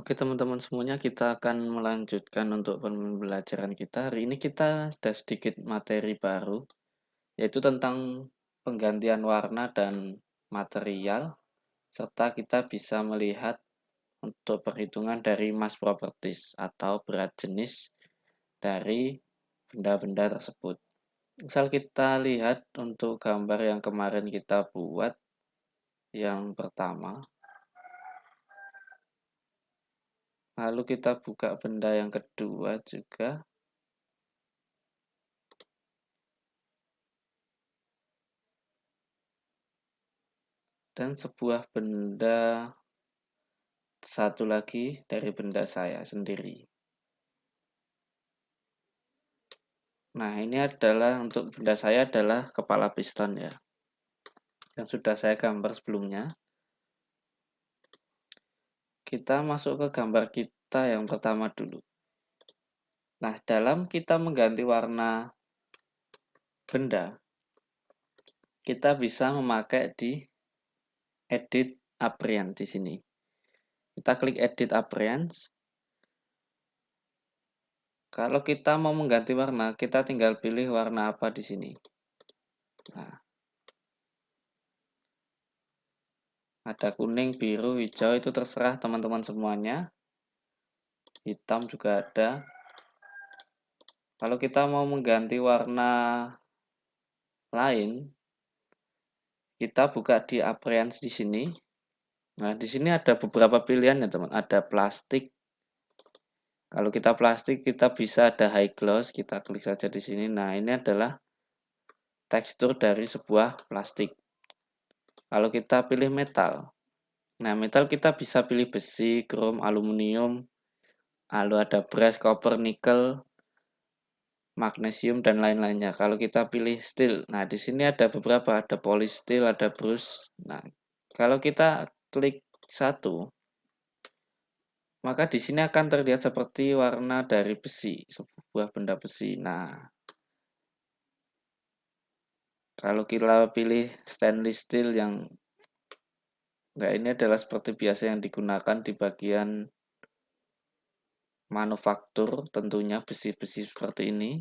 Oke teman-teman semuanya, kita akan melanjutkan untuk pembelajaran kita. Hari ini kita ada sedikit materi baru, yaitu tentang penggantian warna dan material, serta kita bisa melihat untuk perhitungan dari mass properties atau berat jenis dari benda-benda tersebut. Misal kita lihat untuk gambar yang kemarin kita buat, yang pertama. Lalu kita buka benda yang kedua juga. Dan sebuah benda satu lagi dari benda saya sendiri. Nah, ini adalah untuk benda saya adalah kepala piston ya, yang sudah saya gambar sebelumnya. Kita masuk ke gambar kita yang pertama dulu. Nah, dalam kita mengganti warna benda, kita bisa memakai di edit appearance di sini. Kita klik edit appearance. Kalau kita mau mengganti warna, kita tinggal pilih warna apa di sini. Nah, ada kuning, biru, hijau, itu terserah teman-teman semuanya. Hitam juga ada. Kalau kita mau mengganti warna lain, kita buka di appearance di sini. Nah, di sini ada beberapa pilihan ya, teman. Ada plastik. Kalau kita plastik, kita bisa ada high gloss. Kita klik saja di sini. Nah, ini adalah tekstur dari sebuah plastik. Kalau kita pilih metal. Nah, metal kita bisa pilih besi, krom, aluminium, lalu ada brass, copper, nikel, magnesium dan lain-lainnya. Kalau kita pilih steel, nah di sini ada beberapa, ada polysteel, ada brush. Nah, kalau kita klik satu, maka di sini akan terlihat seperti warna dari besi, sebuah benda besi. Nah, kalau kita pilih stainless steel yang enggak, ini adalah seperti biasa yang digunakan di bagian manufaktur, tentunya besi-besi seperti ini.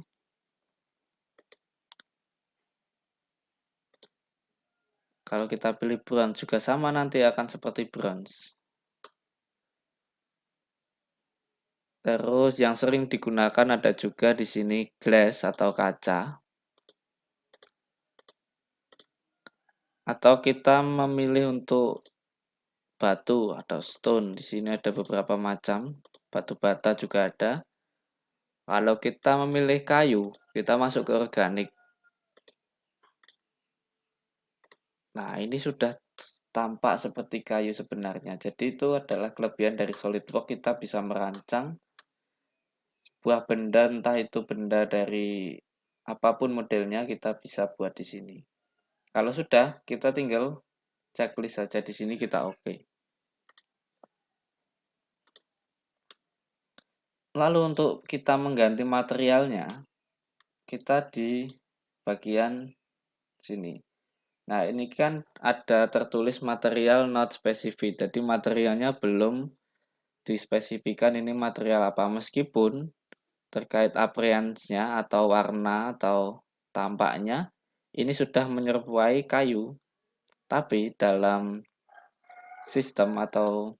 Kalau kita pilih bronze juga sama, nanti akan seperti bronze. Terus yang sering digunakan ada juga di sini glass atau kaca. Atau kita memilih untuk batu atau stone. Di sini ada beberapa macam, batu bata juga ada. Kalau kita memilih kayu, kita masuk ke organik. Nah, ini sudah tampak seperti kayu sebenarnya. Jadi itu adalah kelebihan dari SolidWorks, kita bisa merancang buah benda, entah itu benda dari apapun modelnya, kita bisa buat di sini. Kalau sudah, kita tinggal checklist saja di sini, kita oke. Lalu untuk kita mengganti materialnya, kita di bagian sini. Nah, ini kan ada tertulis material not specific. Jadi materialnya belum dispesifikan ini material apa. Meskipun terkait appearance-nya atau warna atau tampaknya ini sudah menyerupai kayu. Tapi dalam sistem atau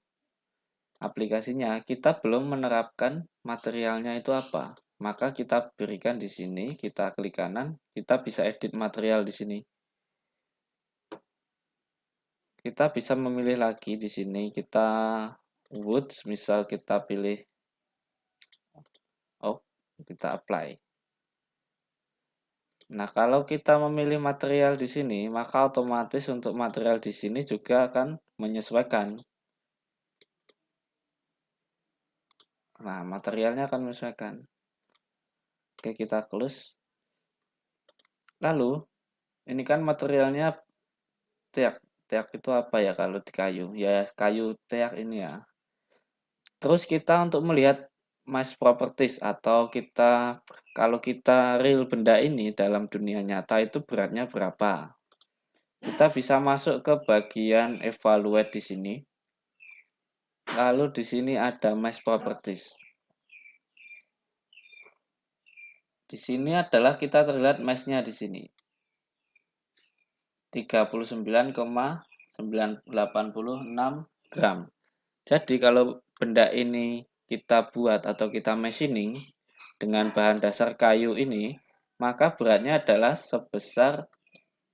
aplikasinya kita belum menerapkan materialnya itu apa. Maka kita berikan di sini, kita klik kanan, kita bisa edit material di sini. Kita bisa memilih lagi di sini, kita wood, misal kita pilih oak, kita apply. Nah, kalau kita memilih material di sini, maka otomatis untuk material di sini juga akan menyesuaikan. Nah, materialnya akan menyesuaikan. Oke, kita close. Lalu, ini kan materialnya teak. Teak itu apa ya kalau di kayu? Ya, kayu teak ini ya. Terus kita untuk melihat mass properties atau kita kalau kita real benda ini dalam dunia nyata itu beratnya berapa? Kita bisa masuk ke bagian evaluate di sini. Lalu di sini ada mesh properties. Di sini adalah kita terlihat mesh-nya di sini. 39,986 gram. Jadi kalau benda ini kita buat atau kita machining dengan bahan dasar kayu ini, maka beratnya adalah sebesar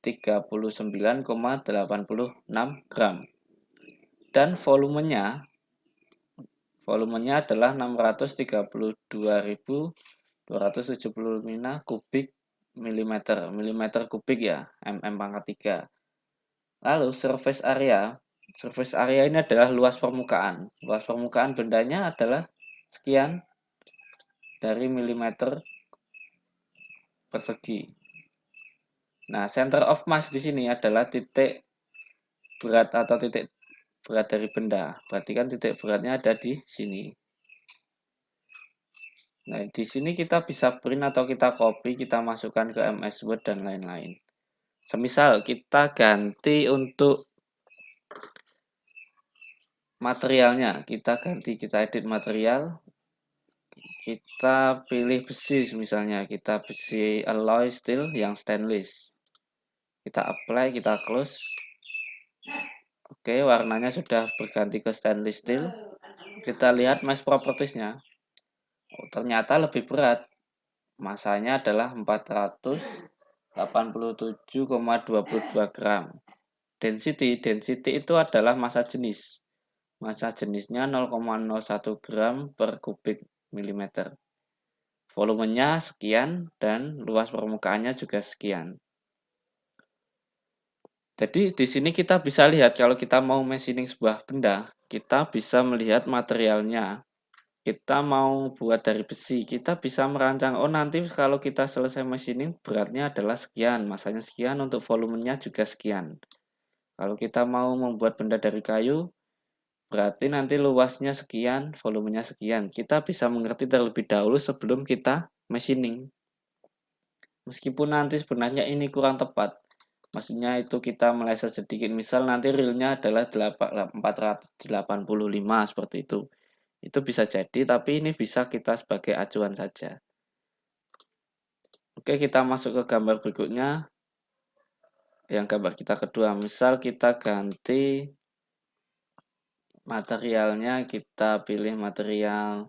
39,86 gram. Dan volumenya adalah 632.275 kubik milimeter. Milimeter kubik ya, mm pangkat 3. Lalu surface area ini adalah luas permukaan. Luas permukaan bendanya adalah sekian dari milimeter persegi. Nah, center of mass di sini adalah titik berat atau titik berat dari benda. Berarti kan titik beratnya ada di sini. Nah, di sini kita bisa print atau kita copy, kita masukkan ke MS Word dan lain-lain. Semisal kita ganti untuk materialnya, kita edit material, kita pilih besi misalnya, kita besi alloy steel yang stainless. Kita apply, kita close. Oke, warnanya sudah berganti ke stainless steel. Kita lihat mesh propertiesnya. Oh, ternyata lebih berat. Masanya adalah 487,22 gram. Density itu adalah massa jenis. Massa jenisnya 0,01 gram per kubik milimeter. Volumenya sekian dan luas permukaannya juga sekian. Jadi di sini kita bisa lihat kalau kita mau machining sebuah benda, kita bisa melihat materialnya. Kita mau buat dari besi, kita bisa merancang, oh nanti kalau kita selesai machining beratnya adalah sekian, masanya sekian, untuk volumenya juga sekian. Kalau kita mau membuat benda dari kayu, berarti nanti luasnya sekian, volumenya sekian. Kita bisa mengerti terlebih dahulu sebelum kita machining. Meskipun nanti sebenarnya ini kurang tepat. Maksudnya itu kita meleset sedikit. Misal nanti realnya adalah 485 seperti itu. Itu bisa jadi, tapi ini bisa kita sebagai acuan saja. Oke, kita masuk ke gambar berikutnya. Yang gambar kita kedua, misal kita ganti materialnya, kita pilih material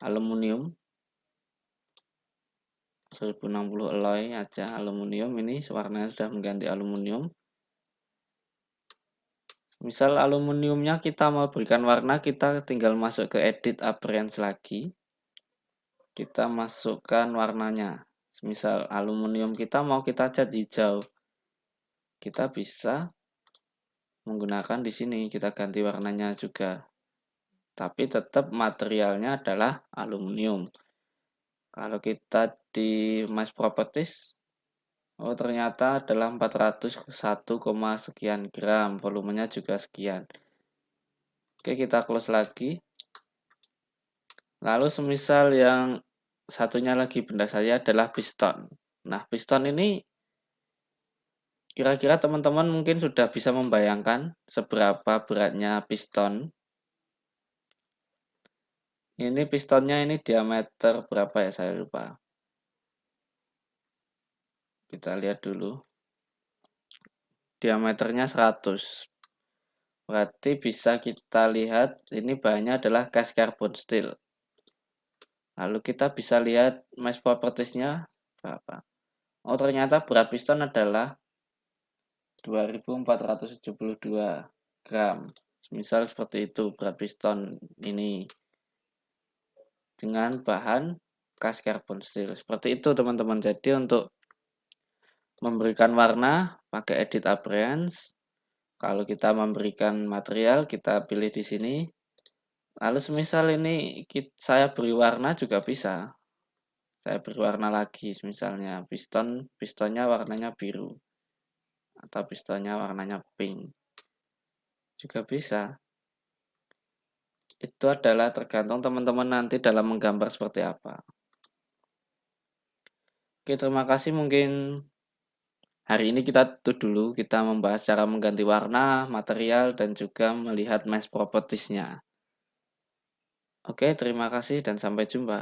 aluminium. 1060 alloy aja, aluminium ini warnanya sudah mengganti aluminium. Misal aluminiumnya kita mau berikan warna, kita tinggal masuk ke edit appearance lagi. Kita masukkan warnanya. Misal aluminium kita mau kita cat hijau. Kita bisa menggunakan di sini, kita ganti warnanya juga. Tapi tetap materialnya adalah aluminium. Kalau kita di mass properties, oh ternyata adalah 401, sekian gram, volumenya juga sekian. Oke, kita close lagi. Lalu semisal yang satunya lagi benda saya adalah piston. Nah, piston ini kira-kira teman-teman mungkin sudah bisa membayangkan seberapa beratnya piston. Ini pistonnya ini diameter berapa ya, saya lupa. Kita lihat dulu. Diameternya 100. Berarti bisa kita lihat ini bahannya adalah cast carbon steel. Lalu kita bisa lihat mass propertiesnya berapa. Oh, ternyata berat piston adalah 2472 gram. Misal seperti itu berat piston ini dengan bahan cast carbon steel. Seperti itu teman-teman. Jadi untuk memberikan warna pakai edit appearance. Kalau kita memberikan material, kita pilih di sini. Lalu semisal ini saya beri warna juga bisa. Saya beri warna lagi, misalnya pistonnya warnanya biru. Atau pistonnya warnanya pink. Juga bisa. Itu adalah tergantung teman-teman nanti dalam menggambar seperti apa. Oke, terima kasih. Mungkin Hari ini kita tutup dulu, kita membahas cara mengganti warna, material, dan juga melihat mesh properties-nya. Oke, terima kasih dan sampai jumpa.